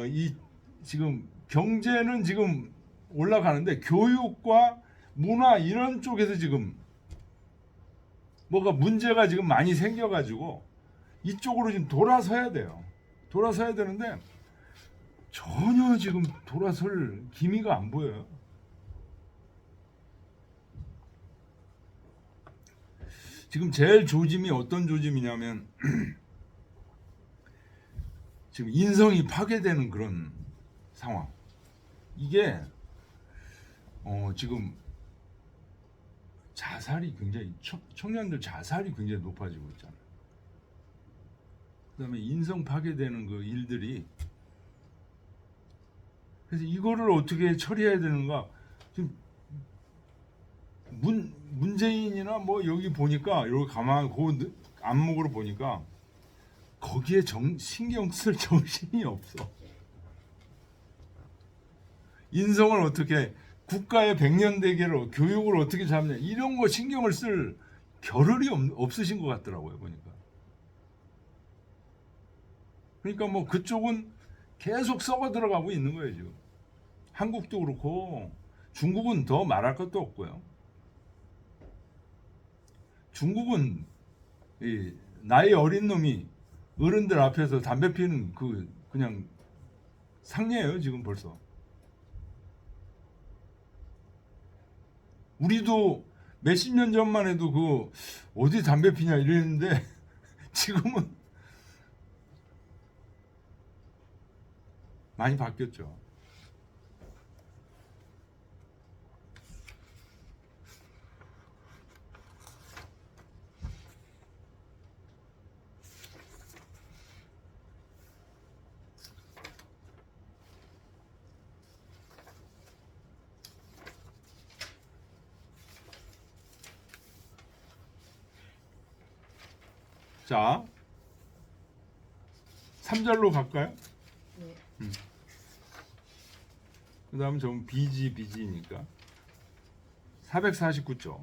이 지금 경제는 지금 올라가는데 교육과 문화 이런 쪽에서 지금 뭐가 문제가 지금 많이 생겨가지고 이쪽으로 지금 돌아서야 돼요. 돌아서야 되는데 전혀 지금 돌아설 기미가 안 보여요. 지금 제일 조짐이 어떤 조짐이냐면 지금 인성이 파괴되는 그런 상황. 이게 지금 자살이 굉장히 청년들 자살이 굉장히 높아지고 있잖아요. 그다음에 인성 파괴되는 그 일들이 그래서 이거를 어떻게 처리해야 되는가 지금 문재인이나 뭐 여기 보니까 이렇게 가만 그 안목으로 보니까 거기에 신경 쓸 정신이 없어. 인성을 어떻게 국가의 백년대계로 교육을 어떻게 잡냐 이런 거 신경을 쓸 겨를이 없으신 것 같더라고요 보니까. 그러니까 뭐 그쪽은 계속 썩어 들어가고 있는 거예요 지금. 한국도 그렇고 중국은 더 말할 것도 없고요. 중국은 이 나이 어린 놈이 어른들 앞에서 담배 피는 그냥 상례예요 지금 벌써. 우리도 몇십 년 전만 해도 어디 담배 피냐 이랬는데 지금은 많이 바뀌었죠. 자, 3절로 갈까요? 네. 그 다음 좀 비지니까 449조.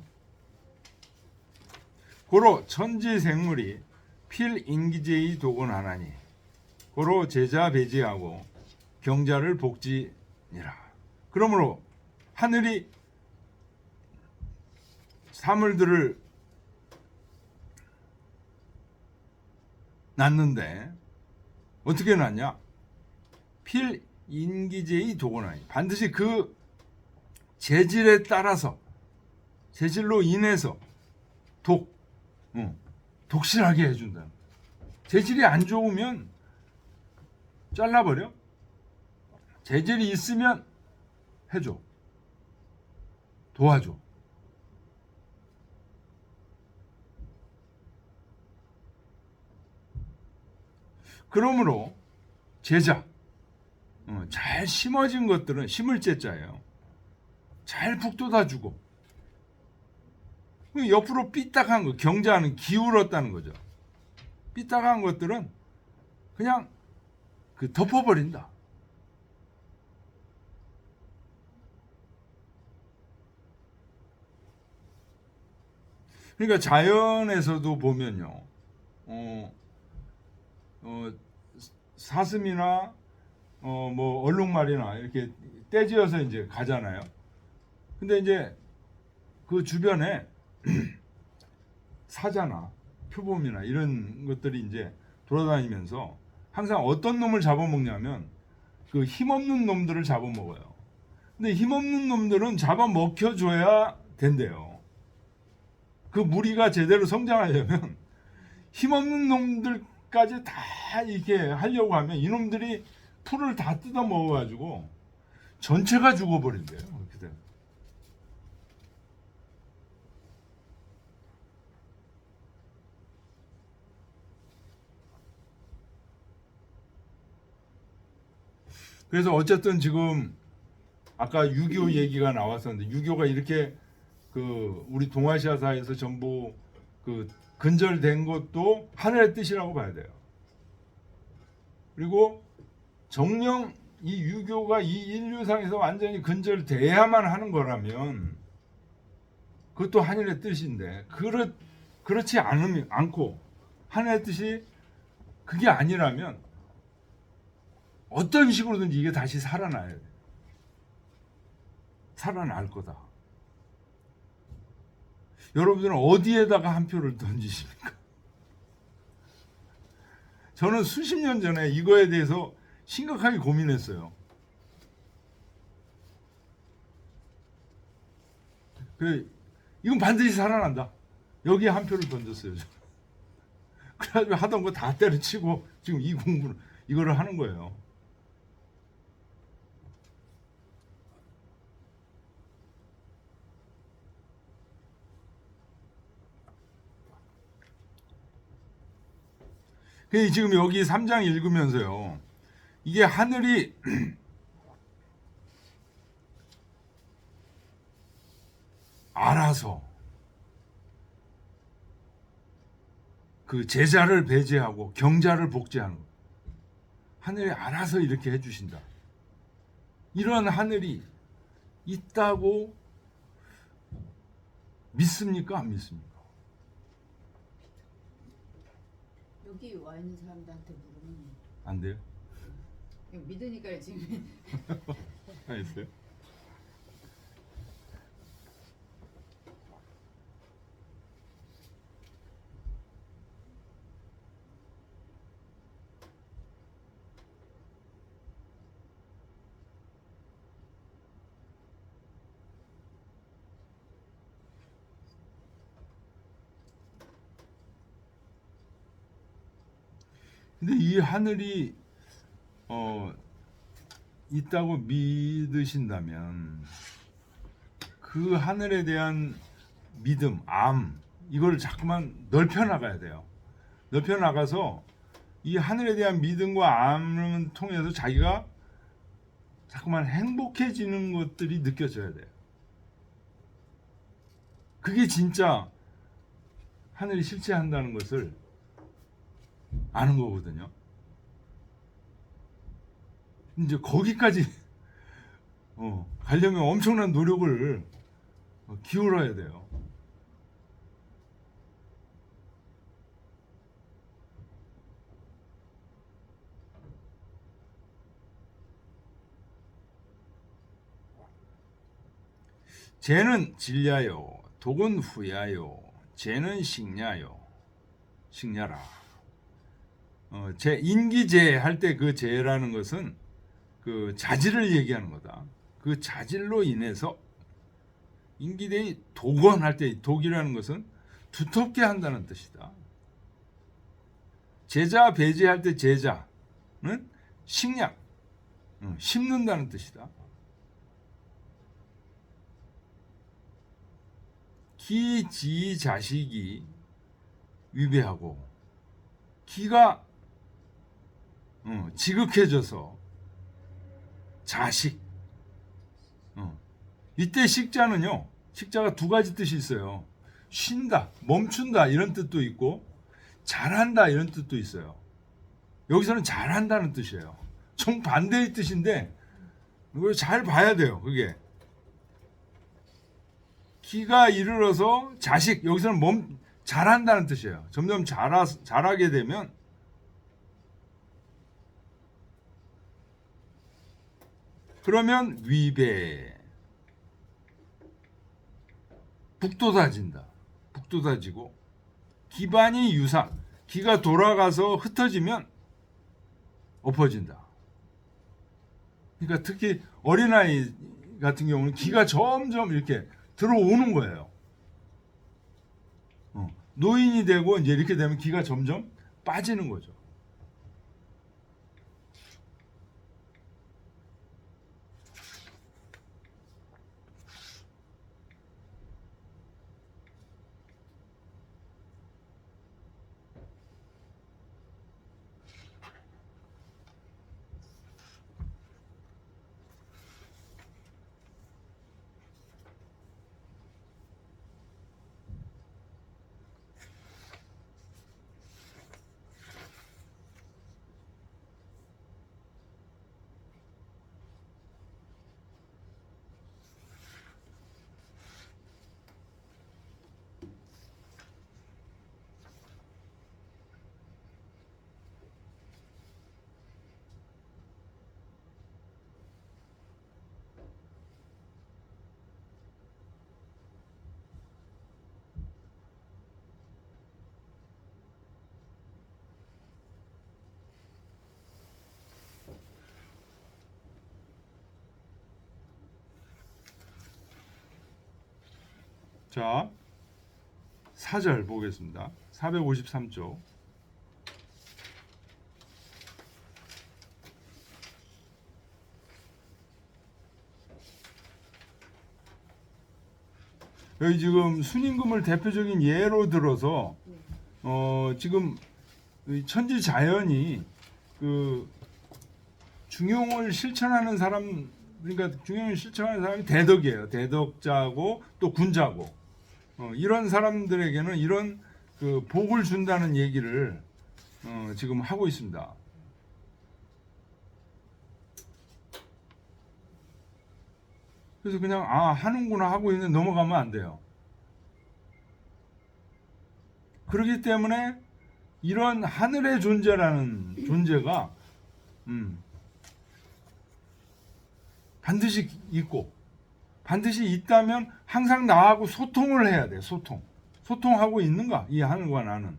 고로 천지생물이 필인기제의 도건하나니 고로 제자 배제하고 경자를 복지니라. 그러므로 하늘이 사물들을 낳는데 어떻게 낳냐? 필인기제의 도건하니 반드시 그 재질에 따라서 재질로 인해서 독실하게 해준다. 재질이 안 좋으면 잘라버려. 재질이 있으면 해줘. 도와줘. 그러므로 제자 잘 심어진 것들은 심을 제자예요. 잘 북돋아주고 옆으로 삐딱한 거 경자는 기울었다는 거죠. 삐딱한 것들은 그냥 덮어버린다. 그러니까 자연에서도 보면요, 사슴이나 뭐 얼룩말이나 이렇게 떼지어서 이제 가잖아요. 근데 이제 그 주변에 사자나 표범이나 이런 것들이 이제 돌아다니면서 항상 어떤 놈을 잡아먹냐면 그 힘없는 놈들을 잡아먹어요. 근데 힘없는 놈들은 잡아먹혀줘야 된대요. 그 무리가 제대로 성장하려면 힘없는 놈들까지 다 이렇게 하려고 하면 이놈들이 풀을 다 뜯어 먹어가지고 전체가 죽어버린대요. 그렇게 되면. 그래서 어쨌든 지금 아까 유교 얘기가 나왔었는데 유교가 이렇게 우리 동아시아사에서 전부 근절된 것도 하늘의 뜻이라고 봐야 돼요. 그리고 정령 이 유교가 이 인류상에서 완전히 근절돼야만 하는 거라면 그것도 하늘의 뜻인데 그렇지 않고 하늘의 뜻이 그게 아니라면 어떤 식으로든지 이게 다시 살아나야 돼. 살아날 거다. 여러분들은 어디에다가 한 표를 던지십니까? 저는 수십 년 전에 이거에 대해서 심각하게 고민했어요. 이건 반드시 살아난다. 여기에 한 표를 던졌어요. 그래가지고 하던 거 다 때려치고 지금 이 공부를 이거를 하는 거예요. 지금 여기 3장 읽으면서요. 이게 하늘이 알아서 그 제자를 배제하고 경자를 복제하는 거. 하늘이 알아서 이렇게 해주신다. 이런 하늘이 있다고 믿습니까? 안 믿습니까? 여기 와 있는 사람들한테 물으면 안 돼요? 믿으니까 지금 알겠어요? 근데 이 하늘이 있다고 믿으신다면 그 하늘에 대한 믿음, 암 이걸 자꾸만 넓혀 나가야 돼요. 넓혀 나가서 이 하늘에 대한 믿음과 암을 통해서 자기가 자꾸만 행복해지는 것들이 느껴져야 돼요. 그게 진짜 하늘이 실체한다는 것을 아는 거거든요. 이제 거기까지 가려면 엄청난 노력을 기울여야 돼요. 죄는 질려요, 독은 후야요, 죄는 식냐요, 식냐라. 제 인기죄 할 때 그 죄라는 것은 그 자질을 얘기하는 거다. 그 자질로 인해서 인기대의 독원 할 때 독이라는 것은 두텁게 한다는 뜻이다. 제자 배제할 때 제자는 식량, 심는다는 뜻이다. 기지 자식이 위배하고 기가 지극해져서 자식. 이때 식자는요. 식자가 두 가지 뜻이 있어요. 쉰다, 멈춘다 이런 뜻도 있고 잘한다 이런 뜻도 있어요. 여기서는 잘한다는 뜻이에요. 정반대의 뜻인데 이걸 잘 봐야 돼요. 그게 기가 이르러서 자식 여기서는 잘한다는 뜻이에요. 점점 잘하게 되면 그러면 위배 북돋아진다. 북돋아지고 기반이 유상 기가 돌아가서 흩어지면 엎어진다. 그러니까 특히 어린아이 같은 경우는 기가 점점 이렇게 들어오는 거예요. 노인이 되고 이제 이렇게 되면 기가 점점 빠지는 거죠. 자, 4절 보겠습니다. 453쪽. 여기 지금 순임금을 대표적인 예로 들어서 지금 천지 자연이 그 중용을 실천하는 사람 그러니까 중용을 실천하는 사람이 대덕이에요. 대덕자고 또 군자고 이런 사람들에게는 이런 그 복을 준다는 얘기를 지금 하고 있습니다. 그래서 그냥 하는구나 하고 있는 넘어가면 안 돼요. 그렇기 때문에 이런 하늘의 존재라는 존재가 반드시 있고 반드시 있다면 항상 나하고 소통을 해야 돼. 소통하고 있는가? 이 하늘과 나는.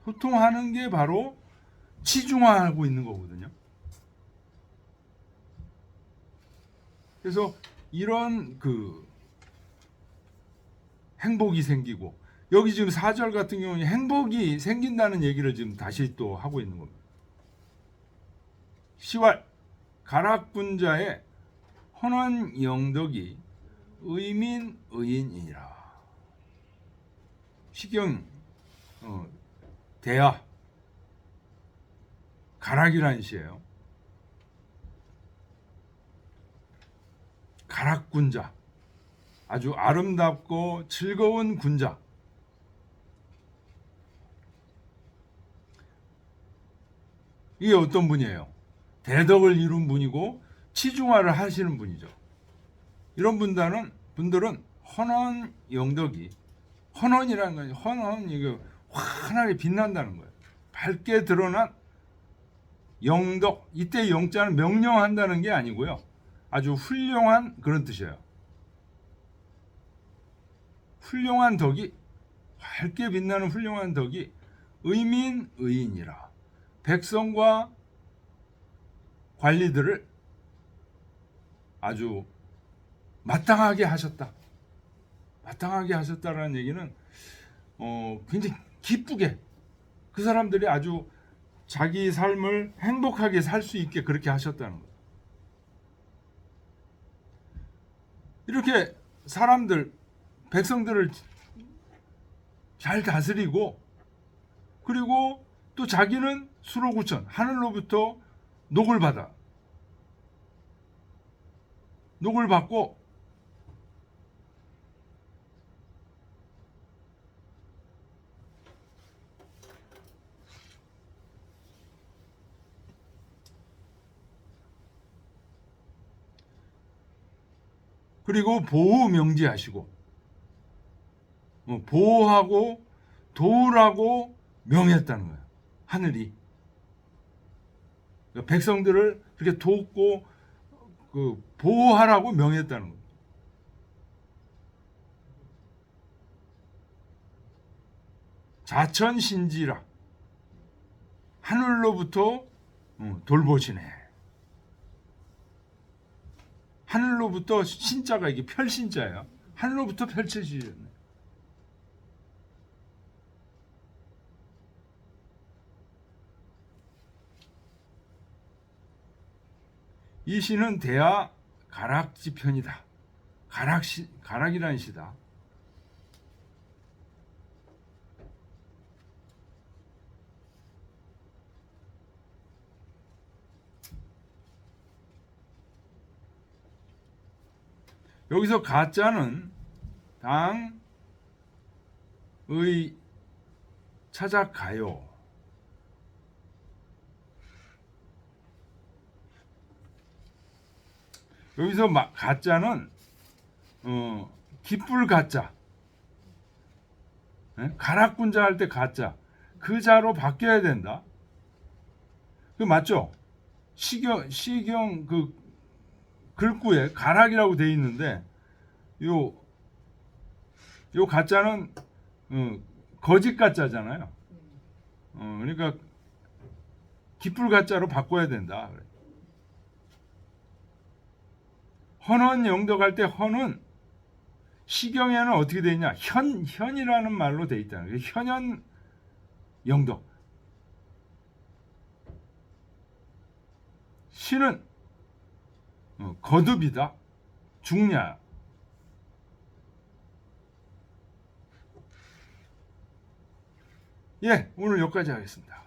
소통하는 게 바로 치중화하고 있는 거거든요. 그래서 이런 그 행복이 생기고, 여기 지금 4절 같은 경우는 행복이 생긴다는 얘기를 지금 다시 또 하고 있는 겁니다. 10월 가락군자의 헌원 영덕이 의민 의인이니라. 시경 대하 가락이라는 시예요. 가락군자, 아주 아름답고 즐거운 군자. 이게 어떤 분이에요? 대덕을 이룬 분이고 치중화를 하시는 분이죠. 이런 분들은 헌원 영덕이, 헌원이라는 건 헌원, 이거 환하게 빛난다는 거예요. 밝게 드러난 영덕, 이때 영자는 명령한다는 게 아니고요, 아주 훌륭한 그런 뜻이에요. 훌륭한 덕이, 밝게 빛나는 훌륭한 덕이 의민 의인이라. 백성과 관리들을 아주 마땅하게 하셨다. 마땅하게 하셨다라는 얘기는 굉장히 기쁘게, 그 사람들이 아주 자기 삶을 행복하게 살 수 있게 그렇게 하셨다는 거예요. 이렇게 사람들, 백성들을 잘 다스리고, 그리고 또 자기는 수로구천, 하늘로부터 녹을 받고 그리고 보호 명제하시고, 보호하고 도우라고 명했다는 거예요. 하늘이 백성들을 그렇게 돕고 보호하라고 명했다는 거예요. 자천신지라, 하늘로부터 돌보시네. 하늘로부터, 신자가 이게 펼신자예요. 하늘로부터 펼쳐지셨네. 이 시는 대하 가락지편이다. 가락이라는 시다. 여기서 가자는 당의 찾아가요. 여기서 가자는 기쁠 가자, 가락군자 할 때 가자, 그 자로 바뀌어야 된다. 그 맞죠? 시경 그 글구에 가락이라고 돼 있는데, 요 가짜는 거짓 가짜잖아요. 그러니까 기쁠 가짜로 바꿔야 된다. 헌원 영덕할 때 헌은 시경에는 어떻게 돼 있냐? 현이라는 말로 돼 있다는 거예요. 현현 영덕. 시는 거듭이다. 중냐. 예, 오늘 여기까지 하겠습니다.